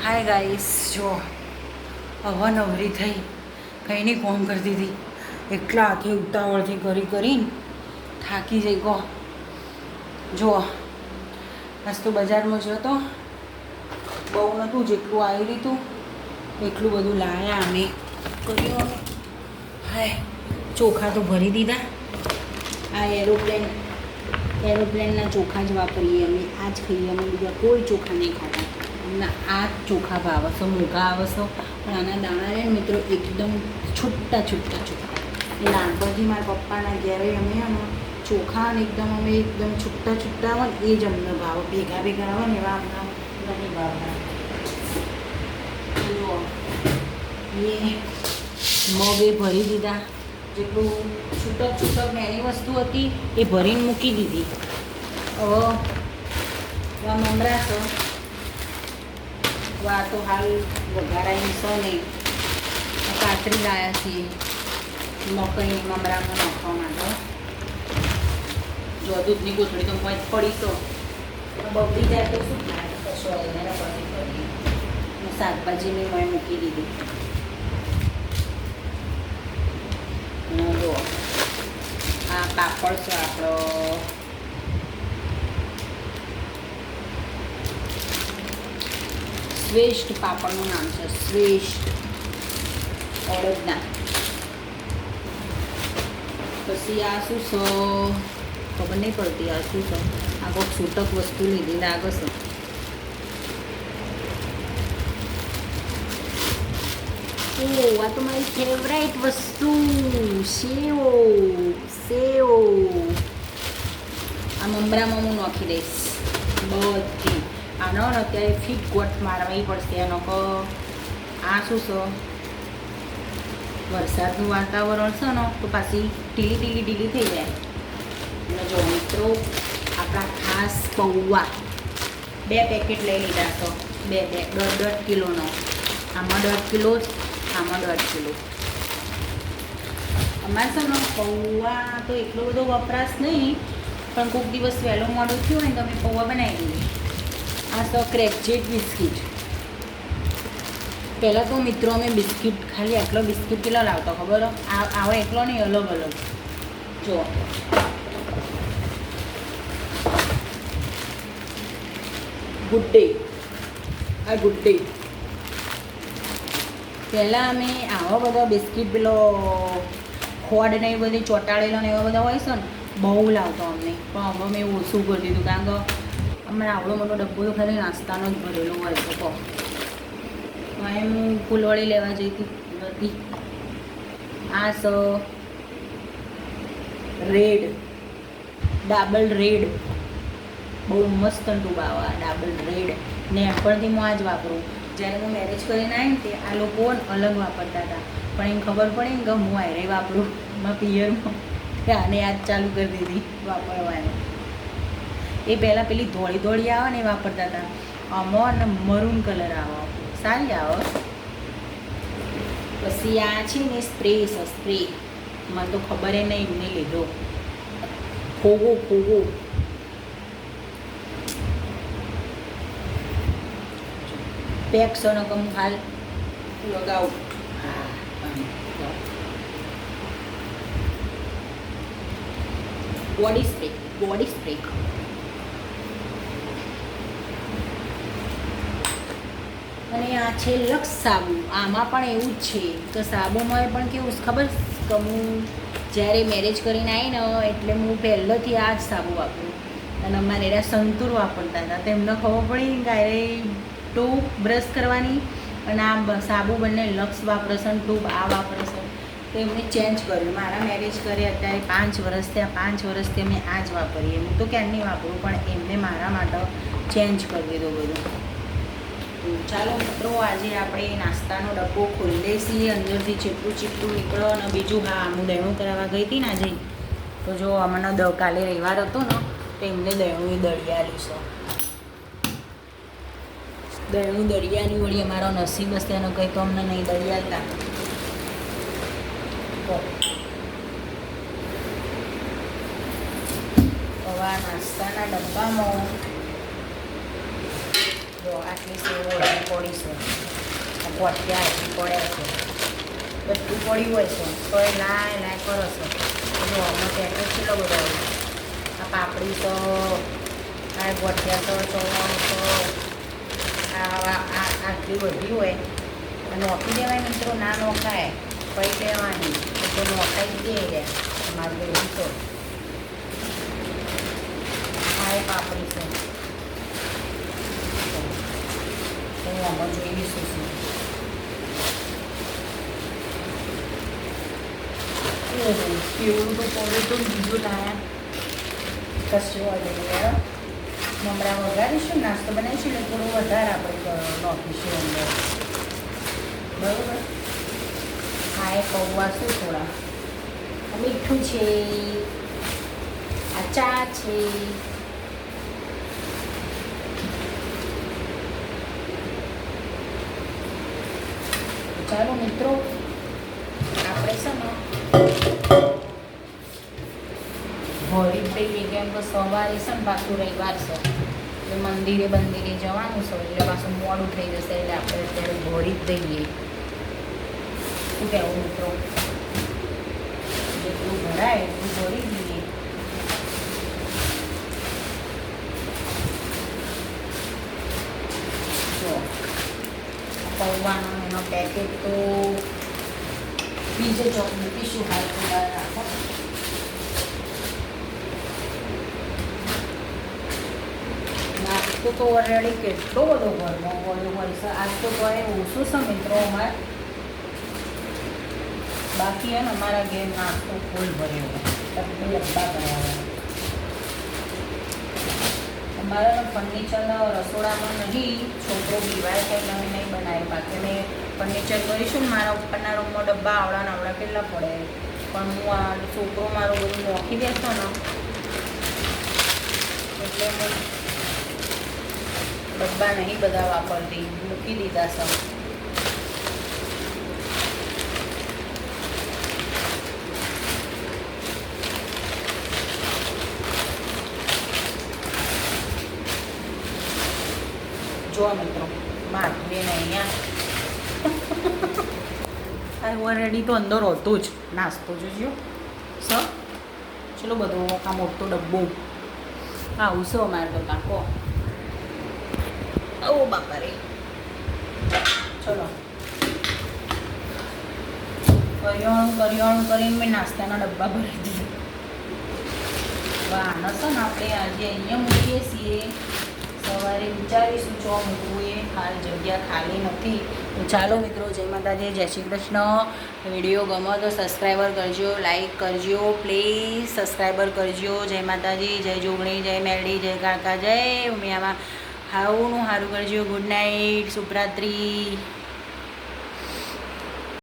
Hi guys, જો અવાનવરી થઈ કંઈ કોમ કરતી હતી. એટલા હાથે ઉતાવળથી કરીને થાકી જઈ ગો. જુઓ, આજ તો બજારમાં જો તો બહુ નહોતું, જેટલું આવી રહ્યું હતું એટલું બધું લાયા અમે કર્યું. અમે હાય ચોખા તો ભરી દીધા. આ એરોપ્લેનના ચોખા જ વાપરીએ અમે, આ જ ખાઈએ અમે, બીજા કોઈ ચોખા નહીં ખાતા. અમને આ ચોખા ભાવે છે, મોઘા આવે છે પણ આના દાણા રહે ને મિત્રો એકદમ છૂટા. નાનપણથી મારા પપ્પાના ઘેરે અમે ચોખા ને એકદમ છૂટા આવે ને એ જ અમને ભાવે. ભેગા આવે ને એવા અમને નહીં ભાવતા. જુઓ, એ મગ એ ભરી દીધા. જેટલું છૂટક નાની વસ્તુ હતી એ ભરીને મૂકી દીધી. હવે આ મમરા છે, આ તો હાલ વઘારાની છે નહીં, કાતરી લાવ્યા છીએ મકઈ મમરામાં નાખવા માટે. જો દૂધની કોથળી તો મોજ પડી તો બગડી જાય તો શું થાય, કશો એને પછી કરી શાકભાજીની મોય મૂકી દીધી. જો આ પાપડ છે આપણો, શ્રેષ્ઠ પાપડનું નામ છે, શ્રેષ્ઠ અડદના. પછી આ શું છે ખબર નહીં પડતી, આ શું છે, આ કોઈ છૂટક વસ્તુ લીધી લાગે છે. આ તો મારી ફેવરાઇટ વસ્તુ સેવ. આ મમરામાં હું નાખી દઈશ બધી. આનો અત્યારે ફીટ ગોઠ મારવી પડશે. એનો આ શું છે, વરસાદનું વાતાવરણ છે ને તો પાછી ઢીલી થઈ જાય. અને જો મિત્રો આપણા ખાસ પૌવા 2 પેકેટ લઈ લીધા તો 1.5 કિલોનો. આમાં 1.5 કિલો, આમાં 1.5 કિલો. અમારે છે ને પૌવા તો એટલો બધો વપરાશ નહીં, પણ કોઈક દિવસ વહેલો મોડું થયું હોય ને તો અમે પૌવા બનાવી દઈએ. આ તો ક્રેકજેટ બિસ્કીટ. પહેલાં તો મિત્રો અમે બિસ્કીટ ખાલી આટલો બિસ્કીટ કેટલા લાવતા ખબર? આવો એકલો નહીં, અલગ જો ગુડ ડે. આ ગુડ ડે પહેલાં અમે આવા બધા બિસ્કીટ પેલો ખોડ ને એ બધી ચોંટાડેલા ને એવા બધા હોય છે ને બહુ લાવતો અમને. પણ હવે મેં ઓછું કરી દીધું, કારણ કે અમારે આવડો મોટો ડબ્બો તો ખાલી નાસ્તાનો જ ભરેલો હોય છે. તો એમ હું ફૂલવડી લેવા જઈ હતી. આ સ રેડ, ડાબલ રેડ, બહુ મસ્ત ટૂબ આવે ડાબલ રેડ. ને એપણથી હું આ જ વાપરું. જ્યારે હું મેરેજ કરીને આવી ને તે આ લોકો અલગ વાપરતા હતા, પણ એમ ખબર પડે ને કે હું આયરે વાપરું મારા પિયરમાં, આને યાદ ચાલુ કરી દીધી વાપરવાની. એ પહેલાં પેલી ધોળી આવે ને એ વાપરતા હતા. આમાં અને મરૂન કલર આવે, સારી આવે. પછી આ છે ને સ્પ્રે મને તો ખબર નહીં, એમને લીધો ખોગો પેક સોનો કમ હાલ લગાવું. બોડી સ્પ્રે અને આ છે લક્સ સાબુ. આમાં પણ એવું જ છે તો સાબુમાં પણ કેવું ખબર કે હું જ્યારે મેરેજ કરીને આવી ને એટલે હું પહેલેથી આ જ સાબુ વાપરું. અને અમારે એના સંતૂર વાપરતા હતા, તેમને ખબર પડી કે ટૂબ બ્રશ કરવાની અને આ સાબુ બંને લક્સ વાપરે છે, ટૂબ આ વાપરે છે. તો એમને ચેન્જ કર્યું. મારા મેરેજ કરે અત્યારે 5 વર્ષ થયા, 5 વર્ષથી અમે આ જ વાપરીએ. હું તો ક્યાંની વાપરું, પણ એમને મારા માટે ચેન્જ કરી દીધું બધું. ચાલો મિત્રો, આજે આપણે નાસ્તાનો ડબ્બો ખોલી છીએ. અંદરથી ચીપટું નીકળો. અને બીજું, હા, હું દહેણું કરાવવા ગઈ હતી ને આજે, તો જો અમને કાલે રવિવાર હતો ને તો એમને દહેણું દળિયાલી છે. દહેણું દળિયાની વળી અમારો નસીબ હશે, એનો કંઈ તો અમને નહીં દળિયાલતા. હવે નાસ્તાના ડબ્બામાં જો આટલી સેવો હજી પડી છે, ગોઠિયા હજી પડ્યા છે, બધું પડ્યું હોય છે તો એ લાય કરો છો. જો અમે પેકેટ કેટલો બધો હોય, આ પાપડી તો, આ ગોઠિયા તો, ચવાણું તો, આટલી બધી હોય અને નોખી દેવાય મિત્રો, ના નોખાય પૈ લેવાની તો નોખાઈ દે તમારે તો એવું તો. આ એ પાપડી છે, હું આમાં જોઈશું છું. કેવું તો પડે તો બીજું લાયા કશું વાગે મમરા વગાડીશું, નાસ્તો બનાવીશું એટલે થોડું વધારે આપણે નોખીશું અંદર, બરાબર. હા એ પૌવા શું થોડા, મીઠું છે, આ ચા છે. ચાલો મિત્રો, આપણે છે ને ભરી દઈએ, કેમ કે સવારે છે ને પાછું રવિવાર છે એટલે મંદિરે જવાનું છે એટલે પાછું મોડું થઈ જશે એટલે આપણે અત્યારે ભરી જ દઈએ. શું કહેવું મિત્રો, જેટલું ભરાય એટલું ભરી દઈએ. જો પૌવાનું એનો પેકેટ તો બીજે ચોક મૂકીશું, હાલ થોડા રાખો. નાસ્તો તો ઓલરેડી કેટલો બધો ઘરમાં પડ્યો હોય છે, આજ તો કોઈ ઓછું છે મિત્રો અમારે, બાકી ને અમારા ઘેર નાસ્તો ફૂલ ભર્યો હોય, ડબ્બા ભર્યા. અમારા ફર્નિચરના રસોડામાં નહીં, છોકરો બીવાય છે એટલે નહીં બનાવ્યું, બાકી મેં ફર્નિચર કરીશું ને મારા ઉપરના રૂમમાં ડબ્બા આવડા કેટલા પડે, પણ હું આ છોકરો મારો બધું નોખી દેશો ને એટલે હું ડબ્બા નહીં બધા વાપરતી, મૂકી દીધા છે. જો મિત્રો મારું બેન અહીંયા ઓલરેડી તો અંદર હતું જ નાસ્તો જોજો સર, ચલો બધો આ મોટો ડબ્બો આવું છે અમારે તો કાકો. ઓ બાપા રે, ચલો કરિયાણું કરીને મેં નાસ્તાના ડબ્બા ભરી દીધા. વાહ નસો ને આપણે આજે અહીંયા મૂકીએ છીએ, સવારે વિચારીશું ચો મૂકવું એ, હાલ જગ્યા ખાલી નથી. તો ચાલો મિત્રો, જય માતાજી, જય શ્રી કૃષ્ણ. વિડીયો ગમો તો સબસ્ક્રાઈબર કરજો, લાઈક કરજો, પ્લીઝ સબસ્ક્રાઈબર કરજો. જય માતાજી, જય જોગણી, જય મેરડી, જય કાકા, જય ઉમિયામાં. હારું કરજો. Good night, શુભરાત્રી.